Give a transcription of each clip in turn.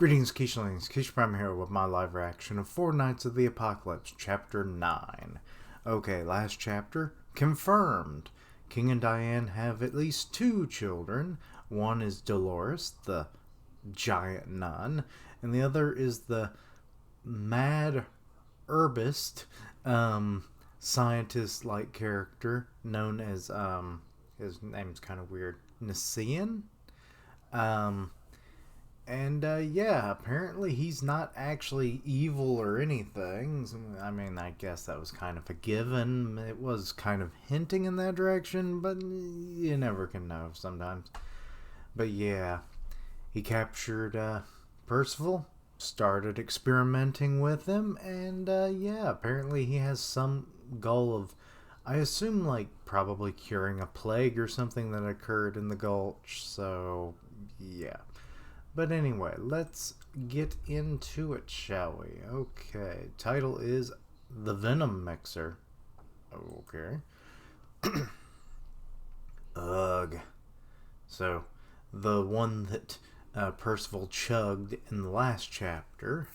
Greetings, Kishlings. Kish Prime here with my live reaction of Four Nights of the Apocalypse, Chapter 9. Okay, last chapter, confirmed. King and Diane have at least 2 children. One is Dolores, the giant nun, and the other is the mad herbist, scientist-like character known as, his name's kind of weird, Nasian? Yeah, apparently he's not actually evil or anything. I mean, I guess that was kind of a given. It was kind of hinting in that direction, but you never can know sometimes. But yeah, he captured Percival, started experimenting with him, and yeah, apparently he has some goal of, I assume, like, probably curing a plague or something that occurred in the gulch, so yeah. But anyway, let's get into it, shall we? Okay, title is The Venom Mixer. Okay. Ugh. So, the one that Percival chugged in the last chapter,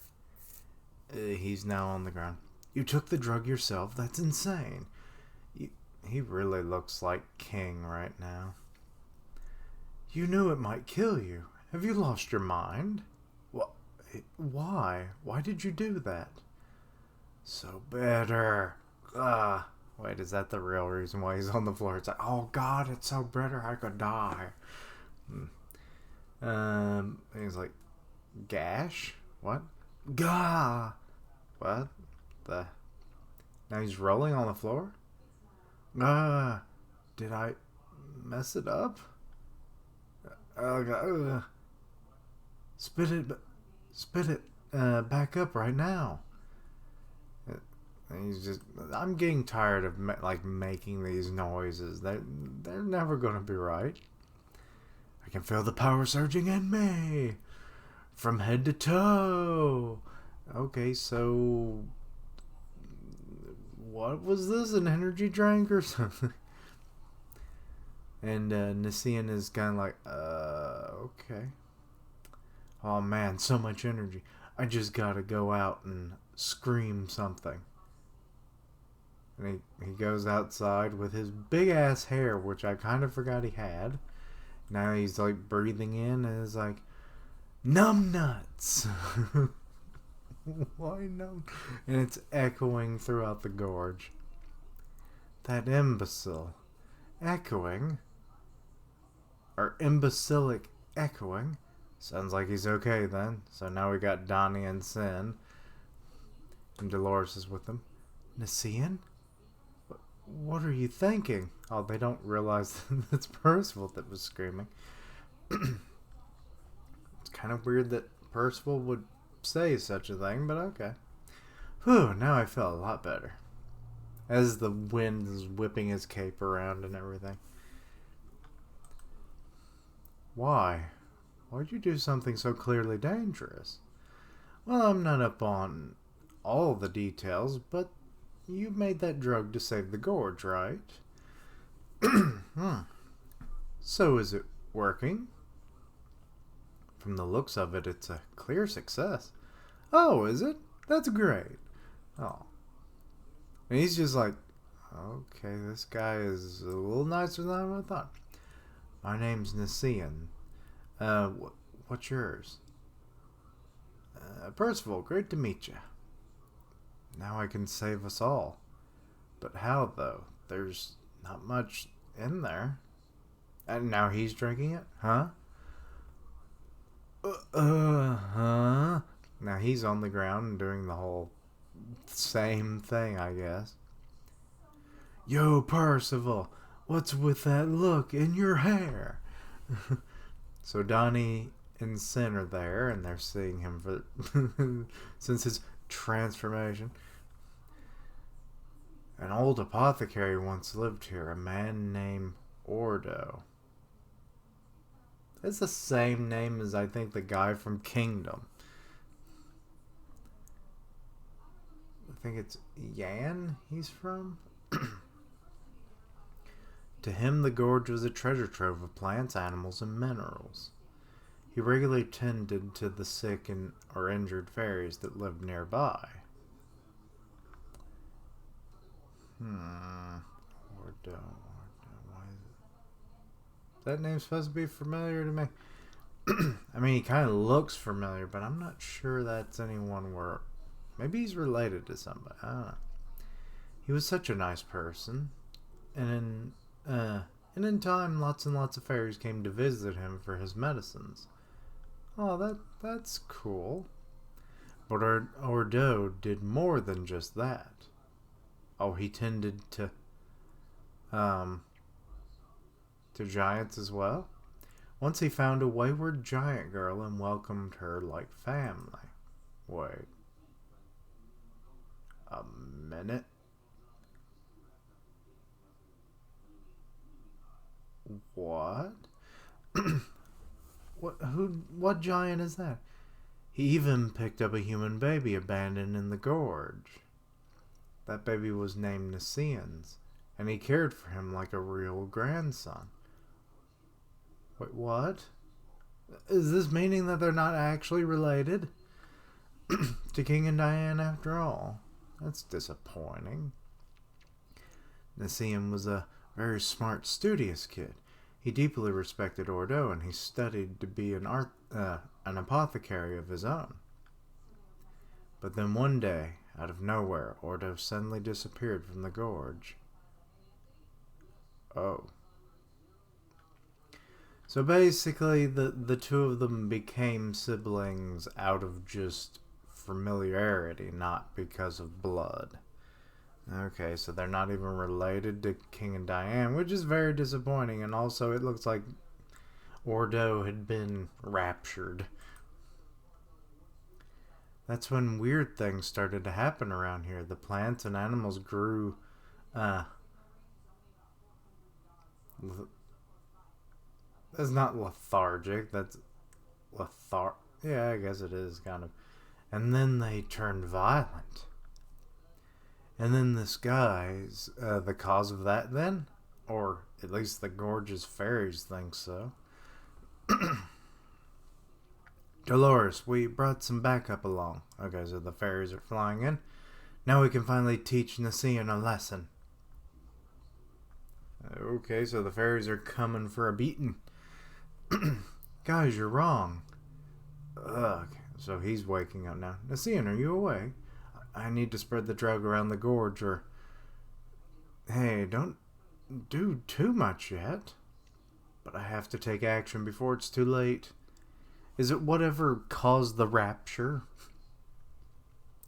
he's now on the ground. You took the drug yourself? That's insane. He really looks like King right now. You knew it might kill you. Have you lost your mind? Why? Why did you do that? So bitter. Wait, is that the real reason why he's on the floor? It's like, oh God, it's so bitter I could die. He's like, gash? What? Gah! What? Now he's rolling on the floor? Did I mess it up? Spit it back up right now. And he's just, I'm getting tired of making these noises. They're never gonna be right. I can feel the power surging in me from head to toe. Okay, so what was this? An energy drink or something? And Nasian is kind of like, okay. Oh man, so much energy. I just gotta go out and scream something. And he goes outside with his big ass hair, which I kind of forgot he had. Now he's like breathing in and is like, numb nuts. Why numb? And it's echoing throughout the gorge. That imbecile. Echoing? Or imbecilic echoing? Sounds like he's okay then. So now we got Donnie and Sin. And Dolores is with them. Nasian? What are you thinking? Oh, they don't realize that it's Percival that was screaming. It's kind of weird that Percival would say such a thing, but okay. Whew, now I feel a lot better. As the wind is whipping his cape around and everything. Why? Why'd you do something so clearly dangerous? Well, I'm not up on all the details, but you made that drug to save the gorge, right? So is it working? From the looks of it, it's a clear success. Oh, is it? That's great. Oh. And he's just like, okay, this guy is a little nicer than I thought. My name's Nasian. What's yours? Percival, great to meet you. Now I can save us all. But how, though? There's not much in there. And now he's drinking it? Huh? Huh? Now he's on the ground and doing the whole same thing, I guess. Yo, Percival, what's with that look in your hair? So Donnie and Sin are there, and they're seeing him for since his transformation. An old apothecary once lived here, a man named Ordo. That's the same name as, I think, the guy from Kingdom. I think it's Yan he's from. To him, the gorge was a treasure trove of plants, animals, and minerals. He regularly tended to the sick and or injured fairies that lived nearby. Ordo. Why is that name supposed to be familiar to me? I mean, he kind of looks familiar, but I'm not sure that's anyone where... Maybe he's related to somebody. I don't know. He was such a nice person. And in time, lots and lots of fairies came to visit him for his medicines. Oh, that's cool. But Ordo did more than just that. Oh, he tended to giants as well. Once he found a wayward giant girl and welcomed her like family. Wait. A minute? What? What giant is that? He even picked up a human baby abandoned in the gorge. That baby was named Nasian's, and he cared for him like a real grandson. Wait, what? Is this meaning that they're not actually related to King and Diane after all? That's disappointing. Nasian was a very smart, studious kid. He deeply respected Ordo, and he studied to be an apothecary of his own. But then one day, out of nowhere, Ordo suddenly disappeared from the gorge. Oh. So basically, the two of them became siblings out of just familiarity, not because of blood. Okay, so they're not even related to King and Diane, which is very disappointing, and also it looks like Ordo had been raptured. That's when weird things started to happen around here. The plants and animals grew, that's not lethargic, that's yeah, I guess it is, kind of. And then they turned violent. And then this guy's the cause of that then? Or at least the gorge's fairies think so. Dolores, we brought some backup along. Okay, so the fairies are flying in. Now we can finally teach Nasian a lesson. Okay, so the fairies are coming for a beating. Guys, you're wrong. Ugh. So he's waking up now. Nasian, are you awake? I need to spread the drug around the gorge, or... Hey, don't do too much yet. But I have to take action before it's too late. Is it whatever caused the rapture?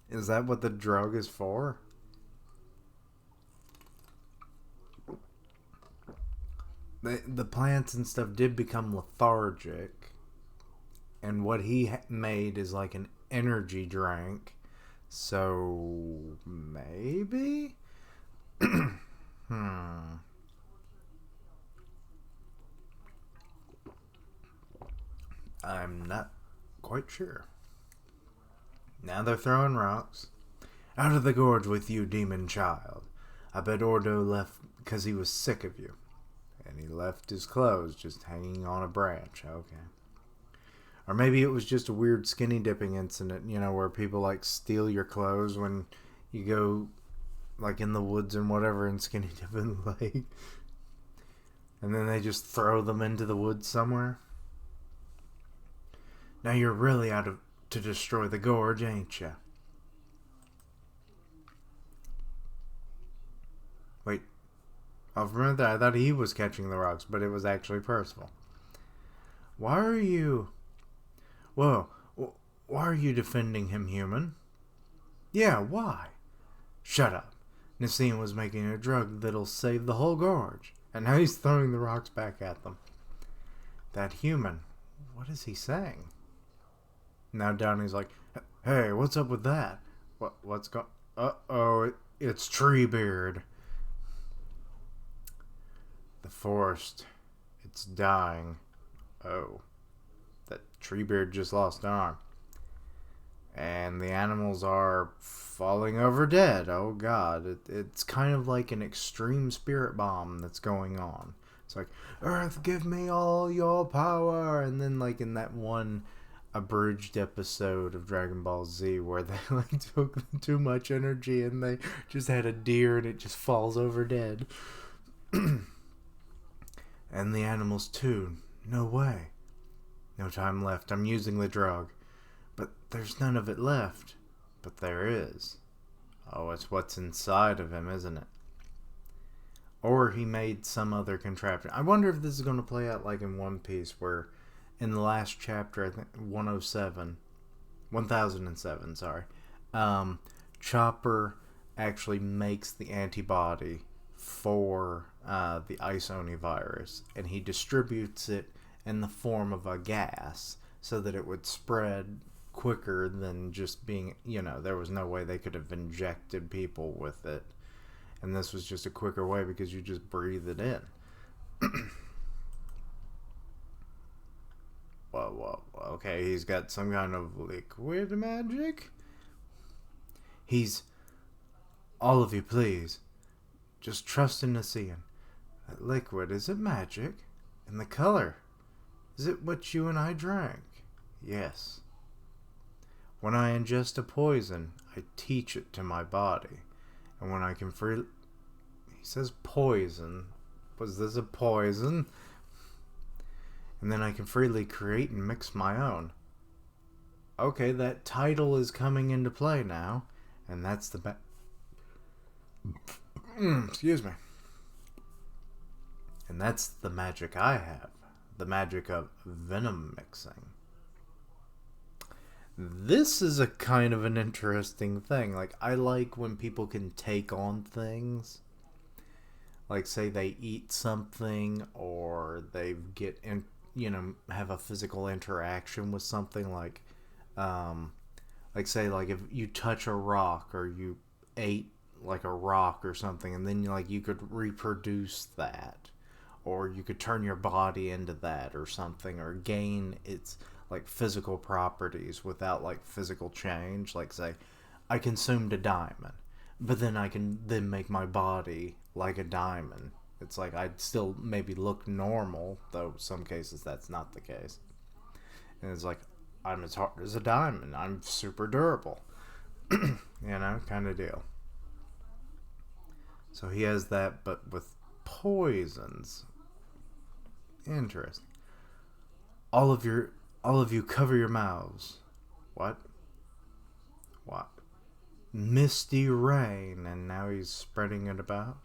Is that what the drug is for? The plants and stuff did become lethargic. And what he made is like an energy drink. So, maybe? I'm not quite sure. Now they're throwing rocks. Out of the gorge with you, demon child. I bet Ordo left because he was sick of you. And he left his clothes just hanging on a branch. Okay. Or maybe it was just a weird skinny dipping incident, you know, where people like steal your clothes when you go like in the woods and whatever and skinny dip in the lake. And then they just throw them into the woods somewhere. Now you're really out to destroy the gorge, ain't ya? Wait. Oh, remember that? I thought he was catching the rocks, but it was actually Percival. Why are you... Whoa, why are you defending him, human? Yeah, why? Shut up. Nasian was making a drug that'll save the whole gorge, and now he's throwing the rocks back at them. That human, what is he saying? Now Downey's like, hey, what's up with that? What's going... Uh-oh, it's Treebeard. The forest, it's dying. Oh. That Treebeard just lost an arm. And the animals are falling over dead. Oh god. It's kind of like an extreme spirit bomb that's going on. It's like, Earth, give me all your power. And then, like, in that one abridged episode of Dragon Ball Z where they, like, took too much energy and they just had a deer and it just falls over dead. And the animals, too. No way. No time left. I'm using the drug. But there's none of it left. But there is. Oh, it's what's inside of him, isn't it? Or he made some other contraption. I wonder if this is going to play out like in One Piece, where in the last chapter, I think 1007, sorry, Chopper actually makes the antibody for the Ice Oni virus, and he distributes it in the form of a gas so that it would spread quicker than just being, there was no way they could have injected people with it. And this was just a quicker way because you just breathe it in. Whoa. Okay, he's got some kind of liquid magic? All of you, please. Just trust in the seeing. That liquid, is it magic? And the color? Is it what you and I drank? Yes. When I ingest a poison, I teach it to my body. And when I can freely... He says poison. Was this a poison? And then I can freely create and mix my own. Okay, that title is coming into play now. And that's the... Excuse me. And that's the magic I have. The magic of venom mixing. This is a kind of an interesting thing. Like, I like when people can take on things. Like, say they eat something or they have a physical interaction with something. Like say, like if you touch a rock or you ate like a rock or something, and then you could reproduce that, or you could turn your body into that or something, or gain its like physical properties without like physical change. Like, say I consumed a diamond, but then I can then make my body like a diamond. It's like I'd still maybe look normal, though some cases that's not the case. And it's like, I'm as hard as a diamond, I'm super durable. Kind of deal. So he has that, but with poisons. Interesting. All of you cover your mouths. What? Misty rain, and now he's spreading it about.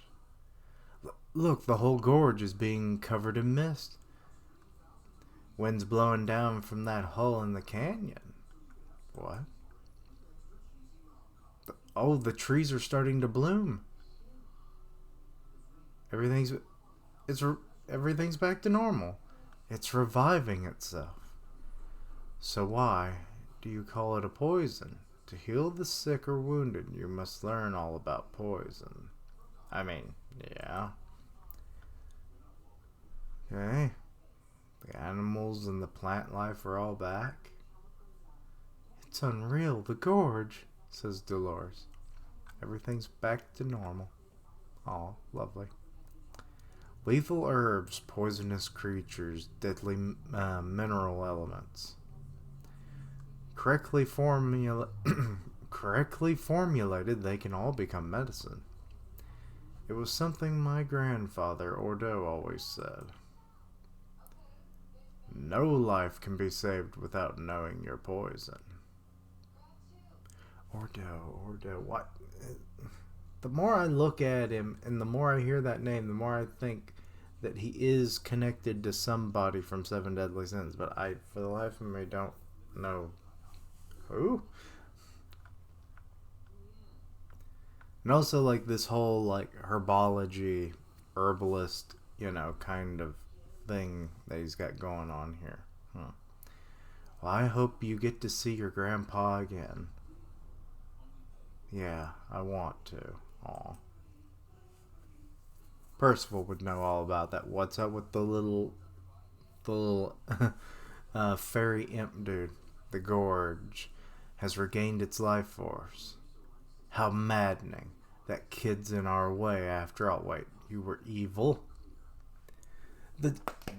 Look, the whole gorge is being covered in mist. Wind's blowing down from that hole in the canyon. What? Oh, the trees are starting to bloom. Everything's back to normal. It's reviving itself. So why do you call it a poison? To heal the sick or wounded, you must learn all about poison. I mean, yeah. Okay. The animals and the plant life are all back. It's unreal, the gorge, says Dolores. Everything's back to normal. Oh, lovely. Lethal herbs, poisonous creatures, deadly mineral elements. Correctly formulated, they can all become medicine. It was something my grandfather, Ordo, always said. No life can be saved without knowing your poison. Ordo, what? The more I look at him, and the more I hear that name, the more I think that he is connected to somebody from Seven Deadly Sins, but I, for the life of me, don't know who. And also, like, this whole, like, herbology, herbalist, kind of thing that he's got going on here. Well, I hope you get to see your grandpa again. Yeah, I want to. Aw. Percival would know all about that. What's up with the little fairy imp dude? The gorge has regained its life force. How maddening. That kid's in our way after all. Wait, you were evil? The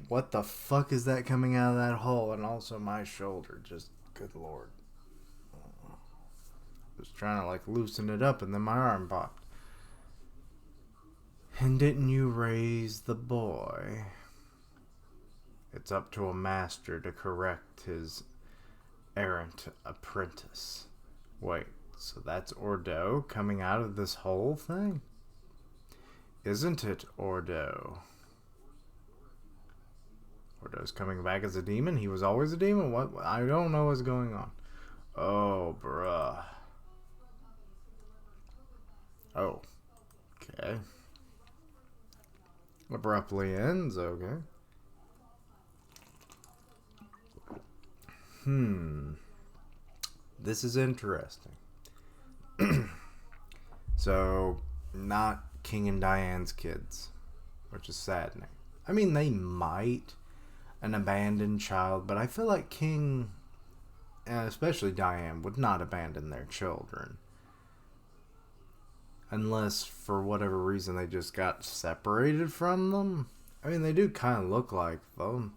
what the fuck is that coming out of that hole? And also my shoulder. Just good lord. Was trying to like loosen it up, and then my arm popped. And didn't you raise the boy? It's up to a master to correct his errant apprentice. Wait, so that's Ordo coming out of this whole thing? Isn't it, Ordo? Ordo's coming back as a demon? He was always a demon? What? I don't know what's going on. Oh, bruh. Oh. Okay. Abruptly ends, okay. This is interesting. So, not King and Diane's kids, which is saddening. I mean, they might, an abandoned child, but I feel like King, and especially Diane, would not abandon their children. Unless, for whatever reason, they just got separated from them. I mean, they do kind of look like them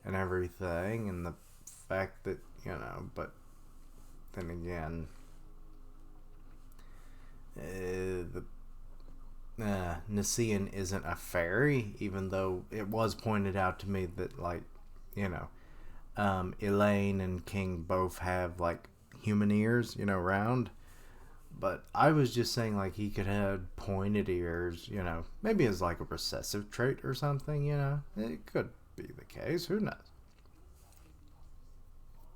and everything, and the fact that, but then again, Nicean isn't a fairy, even though it was pointed out to me that, like, Elaine and King both have, like, human ears, round. But I was just saying, like, he could have pointed ears, maybe as, like, a recessive trait or something, It could be the case. Who knows?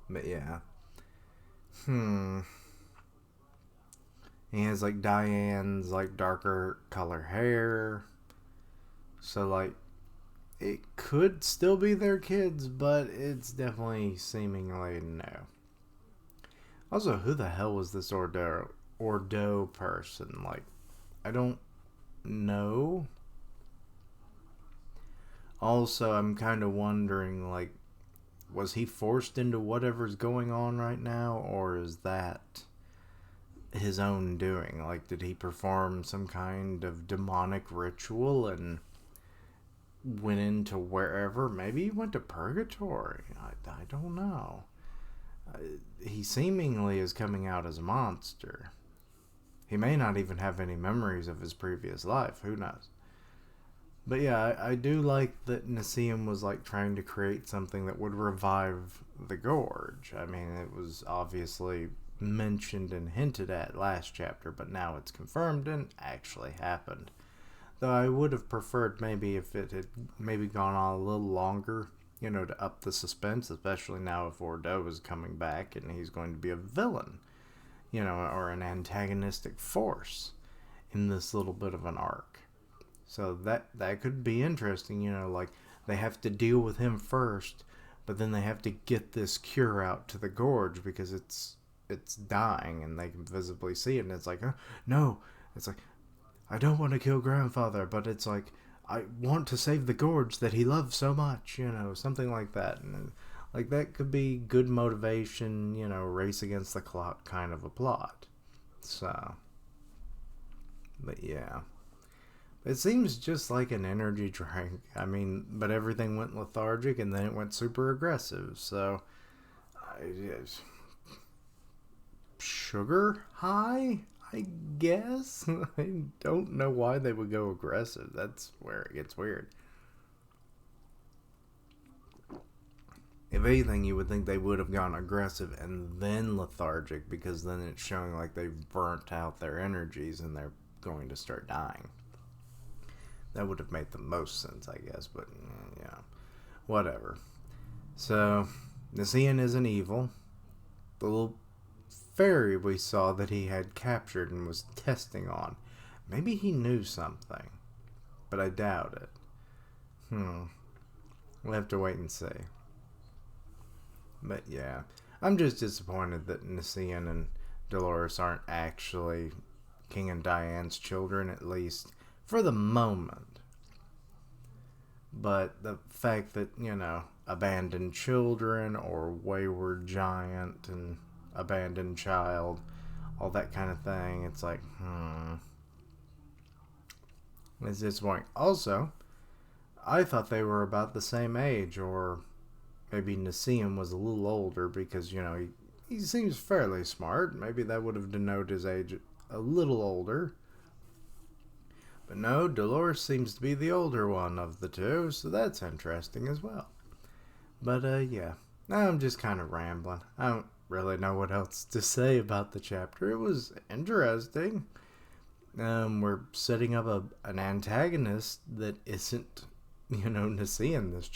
But, yeah. He has, like, Diane's, like, darker color hair. So, like, it could still be their kids, but it's definitely seemingly no. Also, who the hell was this Ordo person? Like, I don't know. Also, I'm kind of wondering, like, was he forced into whatever's going on right now, or is that his own doing? Like, did he perform some kind of demonic ritual and went into wherever? Maybe he went to purgatory. I don't know. He seemingly is coming out as a monster. He may not even have any memories of his previous life. Who knows? But yeah, I do like that Nicean was like trying to create something that would revive the gorge. I mean, it was obviously mentioned and hinted at last chapter, but now it's confirmed and actually happened. Though I would have preferred maybe if it had maybe gone on a little longer, to up the suspense, especially now if Ordo is coming back and he's going to be a villain, or an antagonistic force in this little bit of an arc. So that could be interesting, like they have to deal with him first, but then they have to get this cure out to the gorge because it's dying and they can visibly see it, and it's like, no, it's like, I don't want to kill grandfather, but it's like, I want to save the gorge that he loves so much, something like that. And like that could be good motivation, race against the clock kind of a plot. So, but yeah. It seems just like an energy drink. I mean, but everything went lethargic and then it went super aggressive. So, sugar high, I guess? I don't know why they would go aggressive. That's where it gets weird. If anything, you would think they would have gone aggressive and then lethargic, because then it's showing like they've burnt out their energies and they're going to start dying. That would have made the most sense, I guess, but yeah, whatever. So, Nicean isn't evil. The little fairy we saw that he had captured and was testing on, maybe he knew something, but I doubt it. We'll have to wait and see. But yeah, I'm just disappointed that Nicean and Dolores aren't actually King and Diane's children, at least for the moment. But the fact that, abandoned children or wayward giant and abandoned child, all that kind of thing, it's like, It's disappointing. Also, I thought they were about the same age, or maybe Nicaean was a little older because, he seems fairly smart. Maybe that would have denoted his age a little older. But no, Dolores seems to be the older one of the two, so that's interesting as well. But, yeah. Now I'm just kind of rambling. I don't really know what else to say about the chapter. It was interesting. We're setting up an antagonist that isn't, Nicaean this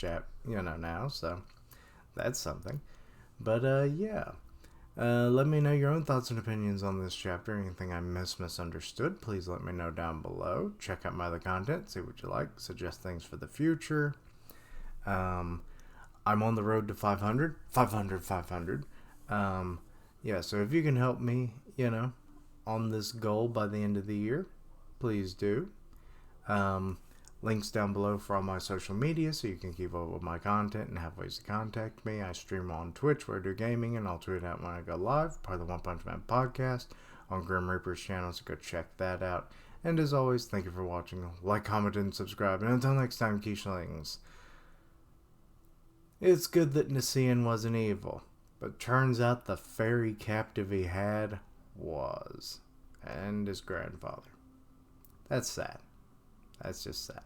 now, so that's something. But, yeah. Let me know your own thoughts and opinions on this chapter. Anything I misunderstood, please let me know down below. Check out my other content, see what you like, suggest things for the future. I'm on the road to 500. Yeah, so if you can help me, on this goal by the end of the year, please do. Links down below for all my social media so you can keep up with my content and have ways to contact me. I stream on Twitch where I do gaming, and I'll tweet out when I go live, part of the One Punch Man podcast on Grim Reaper's channel, so go check that out. And as always, thank you for watching. Like, comment, and subscribe. And until next time, Kishlings, it's good that Nicaean wasn't evil, but turns out the fairy captive he had was, and his grandfather. That's sad. That's just sad.